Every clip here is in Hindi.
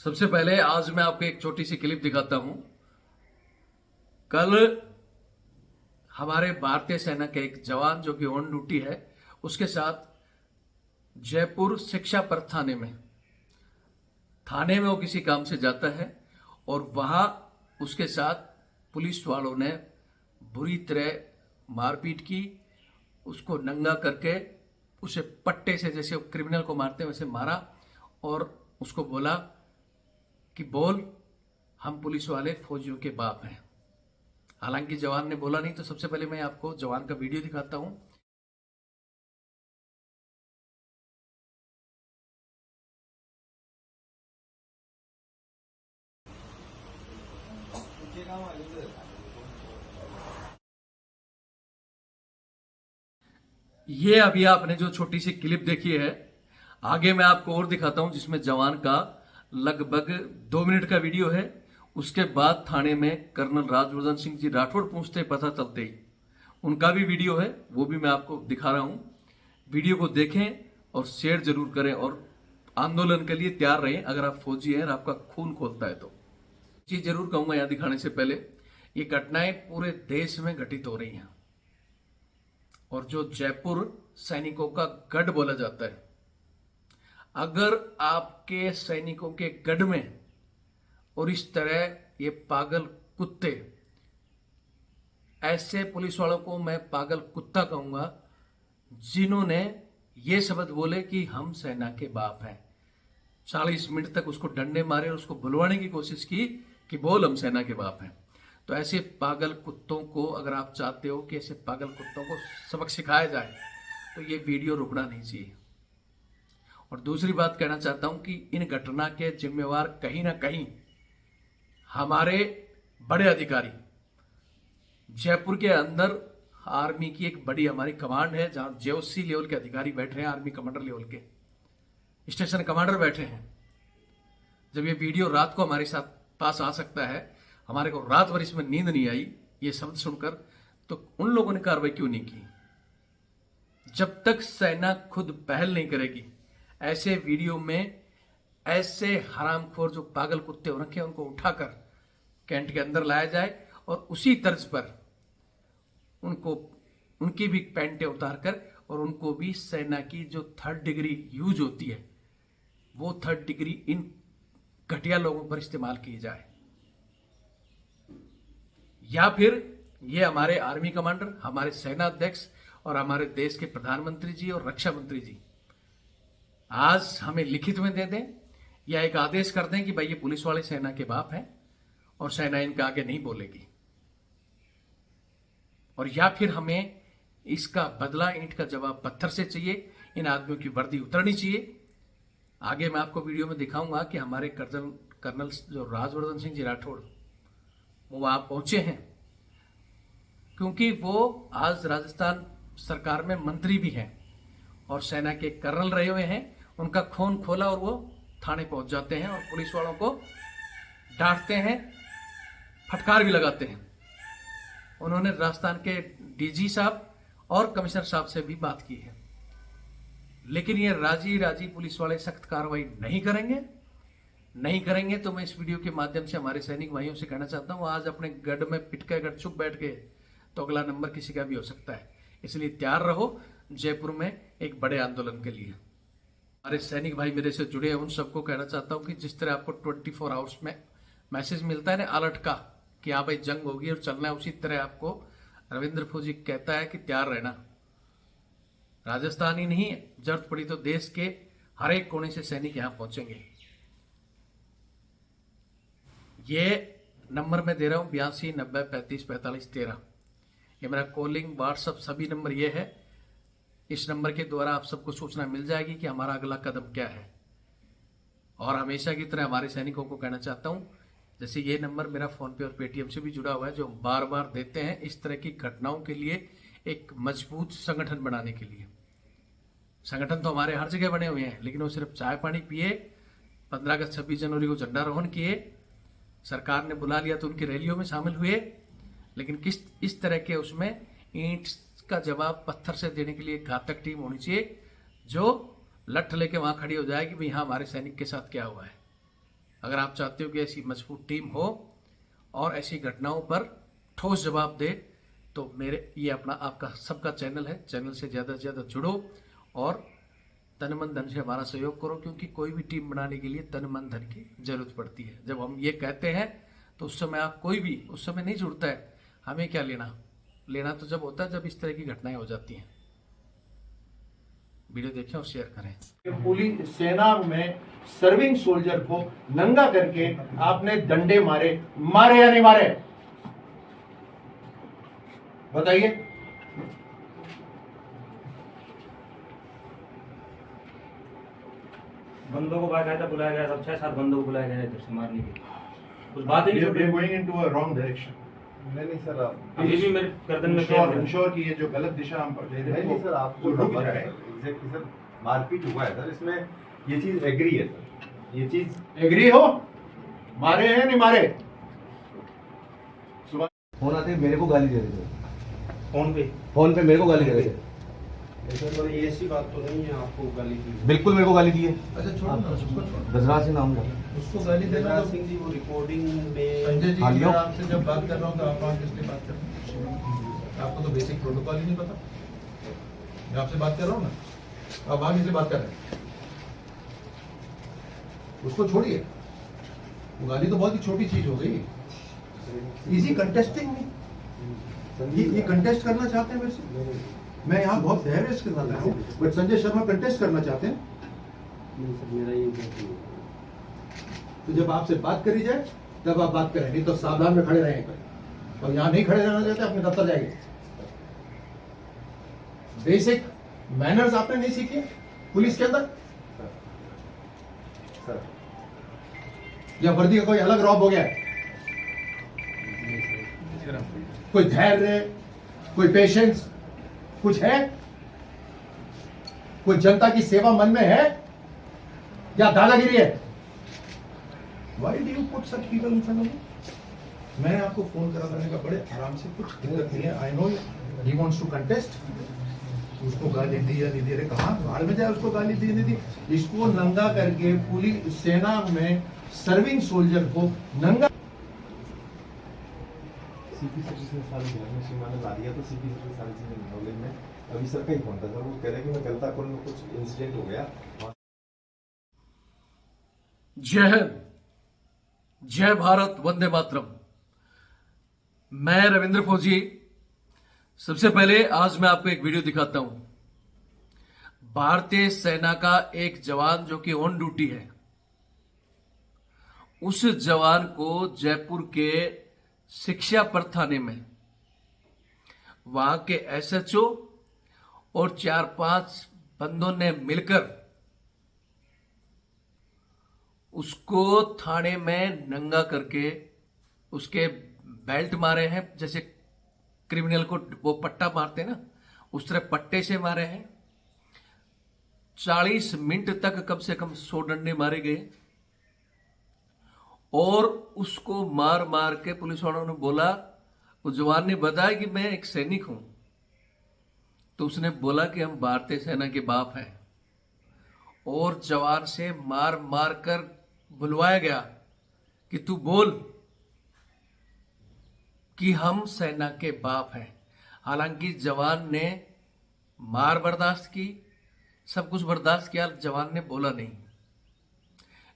सबसे पहले आज मैं आपको एक छोटी सी क्लिप दिखाता हूं। कल हमारे भारतीय सेना के एक जवान जो कि ऑन ड्यूटी है, उसके साथ जयपुर शिक्षा पर थाने में वो किसी काम से जाता है और वहां उसके साथ पुलिस वालों ने बुरी तरह मारपीट की। उसको नंगा करके उसे पट्टे से, जैसे वो क्रिमिनल को मारते हैं वैसे मारा और उसको बोला कि बोल, हम पुलिस वाले फौजियों के बाप हैं। हालांकि जवान ने बोला नहीं। तो सबसे पहले मैं आपको जवान का वीडियो दिखाता हूं। ये अभी आपने जो छोटी सी क्लिप देखी है, आगे मैं आपको और दिखाता हूं जिसमें जवान का लगभग 2 मिनट का वीडियो है। उसके बाद थाने में कर्नल राजवर्धन सिंह जी राठौड़ पहुंचते पता चलते ही उनका भी वीडियो है, वो भी मैं आपको दिखा रहा हूं। वीडियो को देखें और शेयर जरूर करें और आंदोलन के लिए तैयार रहें अगर आप फौजी हैं और आपका खून खोलता है तो। चीज जरूर कहूंगा यहां दिखाने से पहले, ये घटनाएं पूरे देश में घटित हो रही हैं और जो जयपुर सैनिकों का गढ़ बोला जाता है, अगर आपके सैनिकों के गढ़ में और इस तरह ये पागल कुत्ते, ऐसे पुलिस वालों को मैं पागल कुत्ता कहूंगा जिन्होंने ये शब्द बोले कि हम सेना के बाप हैं। 40 मिनट तक उसको डंडे मारे और उसको बुलवाने की कोशिश की कि बोल, हम सेना के बाप हैं। तो ऐसे पागल कुत्तों को, अगर आप चाहते हो कि ऐसे पागल कुत्तों को सबक सिखाया जाए, तो ये वीडियो रुकना नहीं चाहिए। और दूसरी बात कहना चाहता हूं कि इन घटना के जिम्मेवार कहीं ना कहीं हमारे बड़े अधिकारी, जयपुर के अंदर आर्मी की एक बड़ी हमारी कमांड है जहां जेओसी लेवल के अधिकारी बैठ रहे हैं, आर्मी कमांडर लेवल के स्टेशन कमांडर बैठे हैं। जब ये वीडियो रात को हमारे साथ पास आ सकता है, हमारे को रात भर इसमें नींद नहीं आई ये शब्द सुनकर, तो उन लोगों ने कार्रवाई क्यों नहीं की? जब तक सेना खुद पहल नहीं करेगी, ऐसे वीडियो में ऐसे हरामखोर जो पागल कुत्ते हो रखे हैं उनको उठाकर कैंट के अंदर लाया जाए और उसी तर्ज पर उनको, उनकी भी पैंटें उतारकर और उनको भी सेना की जो 3rd डिग्री यूज होती है, वो 3rd डिग्री इन घटिया लोगों पर इस्तेमाल की जाए। या फिर ये हमारे आर्मी कमांडर, हमारे सेना अध्यक्ष और हमारे देश के प्रधानमंत्री जी और रक्षा मंत्री जी आज हमें लिखित में दे दें या एक आदेश कर दें कि भाई ये पुलिस वाले सेना के बाप हैं और सेना इनका आगे नहीं बोलेगी। और या फिर हमें इसका बदला, ईंट का जवाब पत्थर से चाहिए। इन आदमियों की वर्दी उतरनी चाहिए। आगे मैं आपको वीडियो में दिखाऊंगा कि हमारे कर्नल जो राजवर्धन सिंह जी राठौड़, वो वहां पहुंचे हैं क्योंकि वो आज राजस्थान सरकार में मंत्री भी हैं और सेना के कर्नल रहे हुए हैं। उनका खून खोला और वो थाने पहुंच जाते हैं और पुलिस वालों को डांटते हैं, फटकार भी लगाते हैं। उन्होंने राजस्थान के डीजी साहब और कमिश्नर साहब से भी बात की है, लेकिन ये राजी पुलिस वाले सख्त कार्रवाई नहीं करेंगे। तो मैं इस वीडियो के माध्यम से हमारे सैनिक भाइयों से कहना चाहता हूं, आज अपने गढ़ में पिटके अगर चुप बैठ गए तो अगला नंबर किसी का भी हो सकता है। इसलिए तैयार रहो जयपुर में एक बड़े आंदोलन के लिए। हमारे सैनिक भाई मेरे से जुड़े हैं, उन सबको कहना चाहता हूं कि जिस तरह आपको 24 आवर्स में मैसेज मिलता है ना अलर्ट का कि हाँ भाई जंग होगी और चलना है, उसी तरह आपको रविंद्र फौजी कहता है कि तैयार रहना। राजस्थान ही नहीं है, जरूरत पड़ी तो देश के हर एक कोने से सैनिक यहां पहुंचेंगे। ये नंबर मैं दे रहा हूं 82 90 35 45 13। ये मेरा कॉलिंग, व्हाट्सअप सभी नंबर ये है। इस नंबर के द्वारा आप सबको सूचना मिल जाएगी कि हमारा अगला कदम क्या है। और हमेशा की तरह हमारे सैनिकों को कहना चाहता हूं, जैसे ये नंबर मेरा फोन पे और पेटीएम से भी जुड़ा हुआ है, जो बार बार देते हैं इस तरह की घटनाओं के लिए एक मजबूत संगठन बनाने के लिए। संगठन तो हमारे हर जगह बने हुए हैं, लेकिन वो सिर्फ चाय पानी पिए, 15 अगस्त 26 जनवरी को झंडारोहण किए, सरकार ने बुला लिया तो उनकी रैलियों में शामिल हुए, लेकिन किस इस तरह के उसमें ईंट का जवाब पत्थर से देने के लिए घातक टीम होनी चाहिए जो लठ लेके वहां खड़ी हो जाएगी भाई हाँ हमारे सैनिक के साथ क्या हुआ है। अगर आप चाहते हो कि ऐसी मजबूत टीम हो और ऐसी घटनाओं पर ठोस जवाब दे, तो मेरे ये अपना आपका सबका चैनल है, चैनल से ज़्यादा जुड़ो और तन मन धन से हमारा सहयोग करो, क्योंकि कोई भी टीम बनाने के लिए तन मन धन की जरूरत पड़ती है। जब हम ये कहते हैं तो उस समय आप कोई भी उस समय नहीं जुड़ता है। हमें क्या लेना तो जब होता है जब इस तरह की घटनाएं हो जाती हैं। वीडियो देखें और शेयर करें। पुलिस सेना में सर्विंग सोल्जर को नंगा करके आपने डंडे मारे या नहीं मारे, बताइए। बंदों को बाकायदा बुलाया गया, सब 6-7 बंदों को बुलाया गया इधर से मारने के लिए। कुछ बात ही नहीं, going into a wrong direction. नहीं सर, आप अभी भी मेरे गर्दन में इंश्योर की ये जो गलत दिशा हम पर ले रहे हैं, नहीं सर, आपको रुक जाए। एग्जैक्टली सर, मारपीट हुआ है सर, इसमें ये चीज एग्री है सर, ये चीज एग्री हो, मारे हैं नहीं मारे। फोन आते मेरे को गाली दे रहे थे, फोन पे मेरे को गाली दे रहे थे। सर ये ऐसी बात तो नहीं है आपको गाली दी? बिल्कुल मेरे को गाली दी है। अच्छा छोड़ो ना, उसको छोड़ो। गजराज सिंह नाम का उसको गाली देना देवराज तो सिंह जी वो रिकॉर्डिंग में संजय जी हाँ, मैं लो। आपसे जब बात कर रहा हूँ तो आप वहाँ किससे बात कर रहे हैं? आपको तो बेसिक प्रोटोकॉल ही नहीं पता। मैं आपसे बात कर रहा हूँ ना, आप वहाँ किससे बात कर रहे हैं? उसको छोड़िए, वो गाली तो बहुत ही छोटी चीज हो गई। इजी कंटेस्टिंग ये कंटेस्ट करना चाहते हैं मेरे से। मैं यहाँ बहुत धैर्य के साथ आया हूँ, बट संजय शर्मा कंटेस्ट करना चाहते हैं। नहीं सर, मेरा ये नहीं है। तो जब आपसे बात करी जाए तब आप बात करें, नहीं तो सावधान में खड़े रहें। और यहाँ नहीं खड़े रहना चाहते अपने दफ्तर जाइए। बेसिक मैनर्स आपने नहीं सीखे पुलिस के अंदर, सर। या वर्दी का कोई अलग रॉब हो गया है? कोई धैर्य, कोई पेशेंस कुछ है? कोई जनता की सेवा मन में है या दादागिरी है? Why do you put such people in front of me? मैं आपको फोन करा करने का बड़े आराम से, कुछ दिक्कत नहीं है। I know he wants to contest. उसको गाली दी या नहीं दी, अरे कहाँ बाहर में जाए, उसको गाली दी नहीं दी। इसको नंगा करके पुलिस सेना में सर्विंग सोल्जर को नंगा सीपी सर से सारी जाने सीमा ने ला दिया, तो सीपी सर की सारी चीजें नॉलेज में अभी सर का ही फोन था सर, वो कह रहे कि मैं कल तक में कुछ इंसिडेंट हो गया। जय हिंद, जय भारत, वंदे मातरम। मैं रविंद्र फौजी। सबसे पहले आज मैं आपको एक वीडियो दिखाता हूं। भारतीय सेना का एक जवान जो कि ऑन ड्यूटी है, उस जवान को जयपुर के शिक्षा पर थाने में वहां के एसएचओ और 4-5 बंदों ने मिलकर उसको थाने में नंगा करके उसके बेल्ट मारे हैं, जैसे क्रिमिनल को वो पट्टा मारते हैं ना, उस तरह पट्टे से मारे हैं। 40 मिनट तक कम से कम 100 डंडे मारे गए और उसको मार मार के पुलिस वालों ने बोला, उस जवान ने बताया कि मैं एक सैनिक हूं, तो उसने बोला कि हम भारतीय सेना के बाप हैं, और जवान से मार मार कर बुलवाया गया कि तू बोल कि हम सेना के बाप हैं। हालांकि जवान ने मार बर्दाश्त की, सब कुछ बर्दाश्त किया, जवान ने बोला नहीं।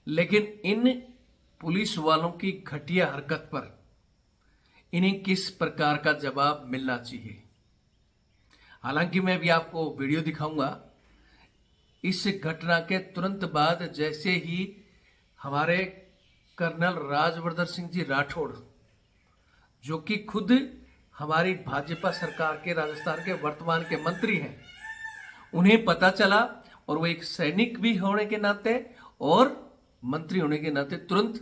लेकिन इन पुलिस वालों की घटिया हरकत पर इन्हें किस प्रकार का जवाब मिलना चाहिए। हालांकि मैं भी आपको वीडियो दिखाऊंगा। इस घटना के तुरंत बाद जैसे ही हमारे कर्नल राजवर्धन सिंह जी राठौड़, जो कि खुद हमारी भाजपा सरकार के राजस्थान के वर्तमान के मंत्री हैं, उन्हें पता चला और वो एक सैनिक भी होने के नाते और मंत्री होने के नाते तुरंत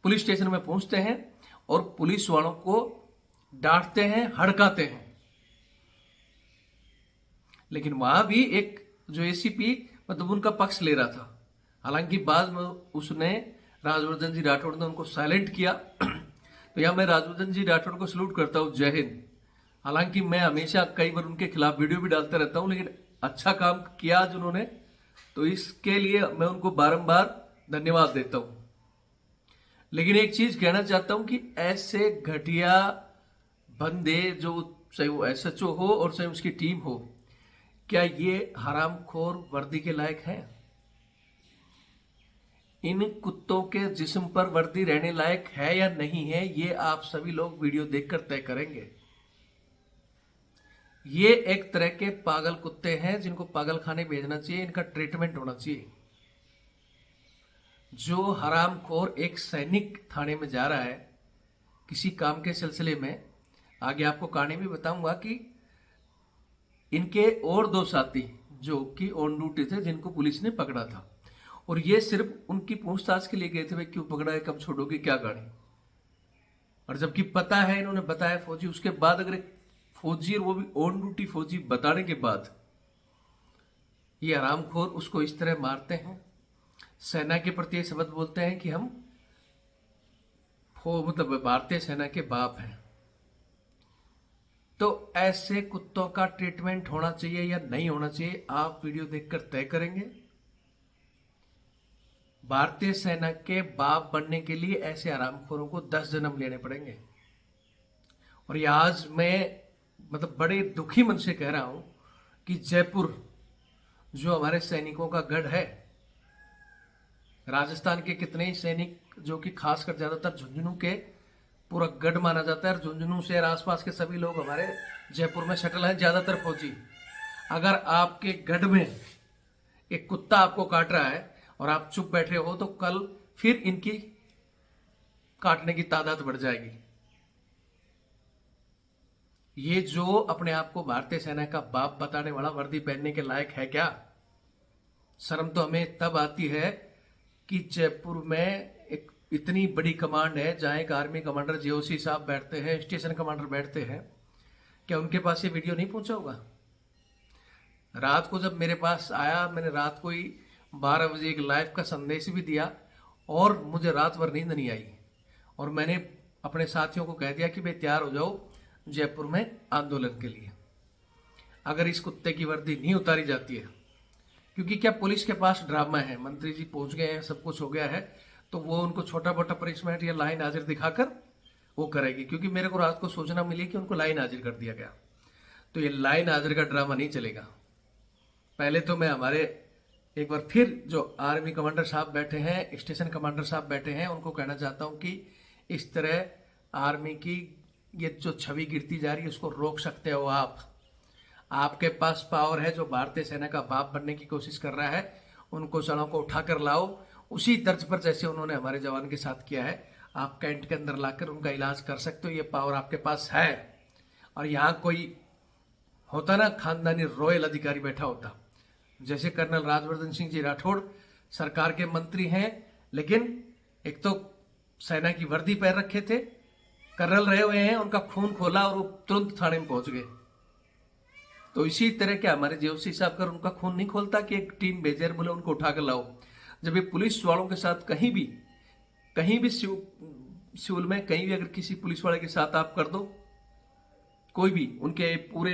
पुलिस स्टेशन में पहुंचते हैं और पुलिस वालों को डांटते हैं, हड़काते हैं। लेकिन वहां भी एक जो एसीपी मतलब उनका पक्ष ले रहा था। हालांकि बाद में उसने राजवर्धन जी राठौड़ ने उनको साइलेंट किया। तो यहां मैं राजवर्धन जी राठौड़ को सलूट करता हूं, जय हिंद। हालांकि मैं हमेशा कई बार उनके खिलाफ वीडियो भी डालता रहता हूं, लेकिन अच्छा काम किया आज उन्होंने, तो इसके लिए मैं उनको बारंबार धन्यवाद देता हूं। लेकिन एक चीज कहना चाहता हूं कि ऐसे घटिया बंदे, जो चाहे वो एसएचओ हो और चाहे उसकी टीम हो, क्या ये हरामखोर वर्दी के लायक है? इन कुत्तों के जिस्म पर वर्दी रहने लायक है या नहीं है, ये आप सभी लोग वीडियो देखकर तय करेंगे। ये एक तरह के पागल कुत्ते हैं जिनको पागल खाने भेजना चाहिए, इनका ट्रीटमेंट होना चाहिए। जो हरामखोर एक सैनिक थाने में जा रहा है किसी काम के सिलसिले में, आगे आपको कहानी भी बताऊंगा कि इनके और 2 साथी जो कि ऑन ड्यूटी थे, जिनको पुलिस ने पकड़ा था, और ये सिर्फ उनकी पूछताछ के लिए गए थे, भाई क्यों पकड़ा है, कब छोड़ोगे, क्या कहानी। और जबकि पता है, इन्होंने बताया फौजी, उसके बाद अगर एक फौजी, और वो भी ऑन ड्यूटी फौजी, बताने के बाद ये हरामखोर उसको इस तरह मारते हैं, सेना के प्रति शब्द बोलते हैं कि हम मतलब भारतीय सेना के बाप हैं। तो ऐसे कुत्तों का ट्रीटमेंट होना चाहिए या नहीं होना चाहिए, आप वीडियो देखकर तय करेंगे। भारतीय सेना के बाप बनने के लिए ऐसे हरामखोरों को 10 जन्म लेने पड़ेंगे। और ये आज मैं मतलब बड़े दुखी मन से कह रहा हूं कि जयपुर जो हमारे सैनिकों का गढ़ है, राजस्थान के कितने ही सैनिक, जो कि खासकर ज्यादातर झुंझुनू के पूरा गढ़ माना जाता है, झुंझुनू शहर आसपास के सभी लोग हमारे जयपुर में शटल हैं, ज्यादातर फौजी। अगर आपके गढ़ में एक कुत्ता आपको काट रहा है और आप चुप बैठे हो, तो कल फिर इनकी काटने की तादाद बढ़ जाएगी। ये जो अपने आप को भारतीय सेना का बाप बताने वाला वर्दी पहनने के लायक है क्या? शर्म तो हमें तब आती है कि जयपुर में एक इतनी बड़ी कमांड है, जहां एक आर्मी कमांडर जेओसी साहब बैठते हैं, स्टेशन कमांडर बैठते हैं। क्या उनके पास ये वीडियो नहीं पहुंचा होगा? रात को जब मेरे पास आया, मैंने रात को ही 12 बजे एक लाइव का संदेश भी दिया, और मुझे रात भर नींद नहीं आई, और मैंने अपने साथियों को कह दिया कि भाई तैयार हो जाओ जयपुर में आंदोलन के लिए, अगर इस कुत्ते की वर्दी नहीं उतारी जाती है। क्योंकि क्या पुलिस के पास ड्रामा है, मंत्री जी पहुंच गए हैं, सब कुछ हो गया है, तो वो उनको छोटा मोटा पनिशमेंट या लाइन हाजिर दिखाकर वो करेगी। क्योंकि मेरे को रात को सूचना मिली कि उनको लाइन हाजिर कर दिया गया, तो ये लाइन हाजिर का ड्रामा नहीं चलेगा। पहले तो मैं हमारे एक बार फिर जो आर्मी कमांडर साहब बैठे हैं, स्टेशन कमांडर साहब बैठे हैं, उनको कहना चाहता हूं कि इस तरह आर्मी की ये जो छवि गिरती जा रही है, उसको रोक सकते हो आप। आपके पास पावर है, जो भारतीय सेना का बाप बनने की कोशिश कर रहा है, उनको सड़कों को उठाकर लाओ, उसी तर्ज पर जैसे उन्होंने हमारे जवान के साथ किया है। आप कैंट के अंदर लाकर उनका इलाज कर सकते हो, ये पावर आपके पास है। और यहाँ कोई होता ना खानदानी रॉयल अधिकारी बैठा होता, जैसे कर्नल राजवर्धन सिंह जी राठौड़ सरकार के मंत्री हैं, लेकिन एक तो सेना की वर्दी पहन रखे थे, कर्नल रहे हुए हैं, उनका खून खोला और वो तुरंत थाने में पहुंच गए। तो इसी तरह के हमारे जेओसी साहब कर उनका खून नहीं खोलता कि एक टीम भेजे, बोले उनको उठा कर लाओ। जब ये पुलिस वालों के साथ कहीं भी सिविल में कहीं भी अगर किसी पुलिस वाले के साथ आप कर दो, कोई भी, उनके पूरे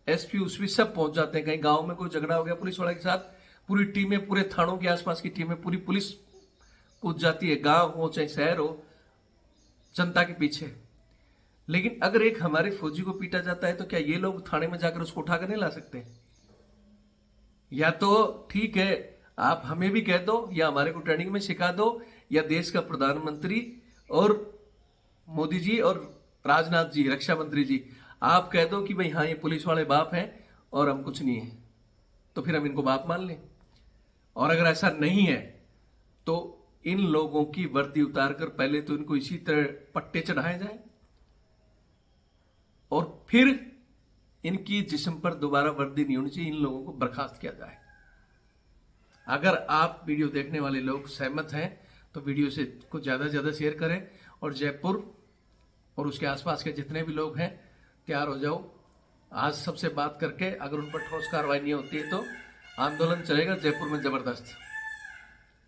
एसपी उसपी सब पहुंच जाते हैं। कहीं गांव में कोई झगड़ा हो गया पुलिस वाले के साथ, पूरी टीमें, पूरे थानों के आसपास की टीमें, पूरी पुलिस कूद जाती है, गांव हो चाहे शहर हो, जनता के पीछे। लेकिन अगर एक हमारे फौजी को पीटा जाता है, तो क्या ये लोग थाने में जाकर उसको उठाकर नहीं ला सकते? या तो ठीक है, आप हमें भी कह दो, या हमारे को ट्रेनिंग में सिखा दो, या देश का प्रधानमंत्री और मोदी जी और राजनाथ जी, रक्षा मंत्री जी, आप कह दो कि भाई हाँ, ये पुलिस वाले बाप हैं और हम कुछ नहीं है, तो फिर हम इनको बाप मान लें। और अगर ऐसा नहीं है, तो इन लोगों की वर्दी उतारकर पहले तो इनको इसी तरह पट्टे चढ़ाए जाए, और फिर इनकी जिस्म पर दोबारा वर्दी नहीं होनी चाहिए, इन लोगों को बर्खास्त किया जाए। अगर आप वीडियो देखने वाले लोग सहमत हैं, तो वीडियो से कुछ ज्यादा से ज्यादा शेयर करें, और जयपुर और उसके आसपास के जितने भी लोग हैं, तैयार हो जाओ। आज सबसे बात करके अगर उन पर ठोस कार्रवाई नहीं होती है, तो आंदोलन चलेगा जयपुर में जबरदस्त।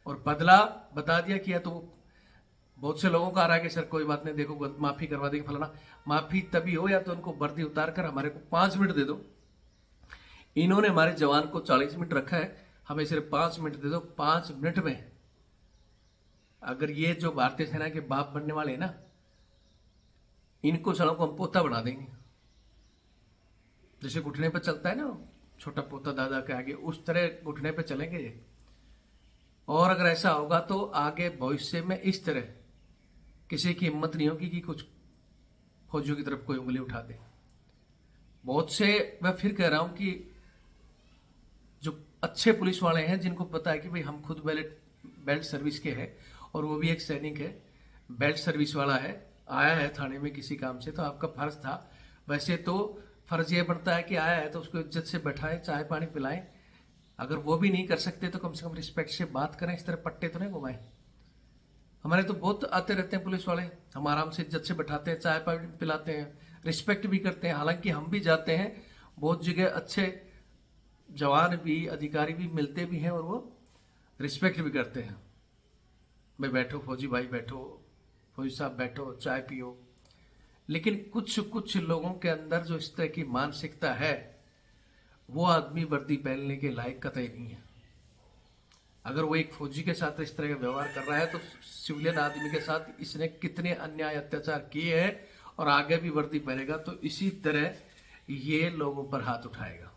और बदला बता दिया कि या तो बहुत से लोगों का आ रहा है कि सर कोई बात नहीं, देखो माफी करवा देंगे फलाना। माफी तभी हो या तो उनको वर्दी उतार कर हमारे को 5 मिनट दे दो। इन्होंने हमारे जवान को 40 मिनट रखा है, हमें सिर्फ 5 मिनट दे दो। 5 मिनट में अगर ये जो भारतीय सेना के बाप बनने वाले हैं ना, इनको सालों को हम पोता बना देंगे। जैसे घुटने पे चलता है ना छोटा पोता दादा के आगे, उस तरह घुटने पे चलेंगे ये। और अगर ऐसा होगा तो आगे भविष्य में इस तरह किसी की हिम्मत नहीं होगी कि कुछ फौजियों की तरफ कोई उंगली उठा दे। बहुत से, मैं फिर कह रहा हूं कि जो अच्छे पुलिस वाले हैं जिनको पता है कि भाई हम खुद बेल्ट सर्विस के हैं, और वो भी एक सैनिक है, बेल्ट सर्विस वाला है, आया है थाने में किसी काम से, तो आपका फर्ज था, वैसे तो फर्ज ये बनता है कि आया है तो उसको इज्जत से बैठाएं, चाय पानी पिलाएं। अगर वो भी नहीं कर सकते तो कम से कम रिस्पेक्ट से बात करें, इस तरह पट्टे तो नहीं घुमाएं। हमारे तो बहुत आते रहते हैं पुलिस वाले, हम आराम से इज्जत से बैठाते हैं, चाय पानी पिलाते हैं, रिस्पेक्ट भी करते हैं। हालांकि हम भी जाते हैं, बहुत जगह अच्छे जवान भी, अधिकारी भी मिलते भी हैं और वो रिस्पेक्ट भी करते हैं। भाई बैठो फौजी भाई, बैठो फौजी साहब, बैठो चाय पियो। लेकिन कुछ लोगों के अंदर जो इस तरह की मानसिकता है, वो आदमी वर्दी पहनने के लायक कतई नहीं है। अगर वो एक फौजी के साथ इस तरह का व्यवहार कर रहा है तो सिविलियन आदमी के साथ इसने कितने अन्याय अत्याचार किए हैं, और आगे भी वर्दी पहनेगा तो इसी तरह ये लोगों पर हाथ उठाएगा।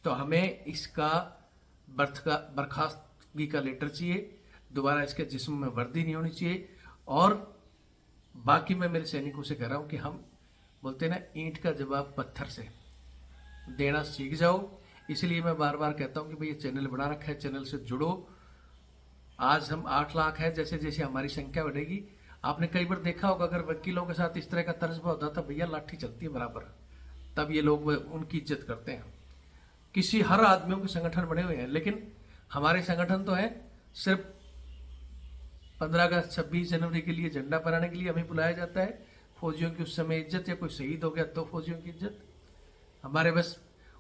तो हमें इसका बर्खास्तगी का लेटर चाहिए, दोबारा इसके जिस्म में वर्दी नहीं होनी चाहिए। और बाकी मैं मेरे सैनिकों से कह रहा हूं कि हम बोलते हैं ना, ईंट का जवाब पत्थर से देना सीख जाओ। इसलिए मैं बार बार कहता हूं कि भाई ये चैनल बना रखा है, चैनल से जुड़ो। आज हम 8 लाख है, जैसे जैसे हमारी संख्या बढ़ेगी, आपने कई बार देखा होगा अगर वकीलों के साथ इस तरह का तर्जबा होता था, भैया लाठी चलती है बराबर, तब ये लोग उनकी इज्जत करते हैं। किसी हर आदमियों के संगठन बने हुए हैं, लेकिन हमारे संगठन तो है सिर्फ 15 अगस्त 26 जनवरी के लिए झंडा फहराने के लिए हमें बुलाया जाता है। फौजियों की उस समय इज्जत, या कोई शहीद हो गया तो फौजियों की इज्जत। हमारे बस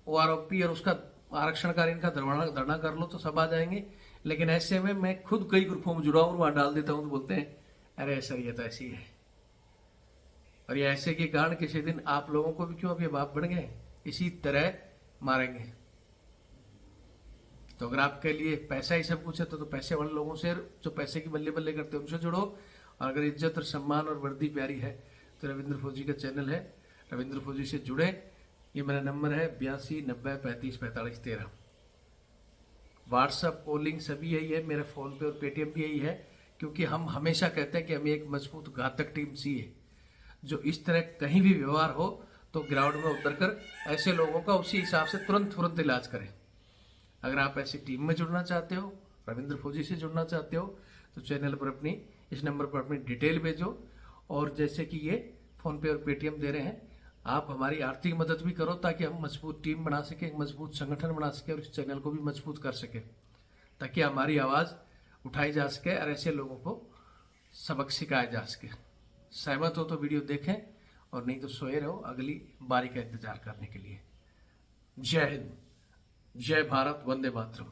OROP और उसका आरक्षणकालीन का धरना कर लो तो सब आ जाएंगे। लेकिन ऐसे में मैं खुद कई ग्रुपों में जुड़ा हूं, वहां डाल देता हूं तो बोलते हैं अरे सर ये तो ऐसी है, और ये ऐसे के कारण किसी दिन आप लोगों को भी क्यों अब ये बाप बन गए, इसी तरह मारेंगे। तो अगर आपके लिए पैसा ही सब कुछ है तो पैसे वाले लोगों से, जो पैसे की बल्ले बल्ले करते हैं, उनसे जुड़ो। और अगर इज्जत और सम्मान और वर्दी प्यारी है तो रविंद्र फौजी का चैनल है, रविंद्र फौजी से जुड़े। ये मेरा नंबर है 82 90 35 45 13। व्हाट्सअप कॉलिंग सभी यही है, मेरा फोन पे और पेटीएम भी यही है, क्योंकि हम हमेशा कहते हैं कि हमें एक मजबूत घातक टीम चाहिए, जो इस तरह कहीं भी व्यवहार हो तो ग्राउंड में उतरकर ऐसे लोगों का उसी हिसाब से तुरंत इलाज करें। अगर आप ऐसी टीम में जुड़ना चाहते हो, रविंद्र फौजी से जुड़ना चाहते हो, तो चैनल पर अपनी, इस नंबर पर अपनी डिटेल भेजो। और जैसे कि ये फोन पे और पेटीएम दे रहे हैं, आप हमारी आर्थिक मदद भी करो ताकि हम मजबूत टीम बना सके, एक मजबूत संगठन बना सके और इस चैनल को भी मजबूत कर सके, ताकि हमारी आवाज़ उठाई जा सके और ऐसे लोगों को सबक सिखाया जा सके। सहमत हो तो वीडियो देखें, और नहीं तो सोए रहो अगली बारी का इंतजार करने के लिए। जय हिंद, जय भारत, वंदे मातरम।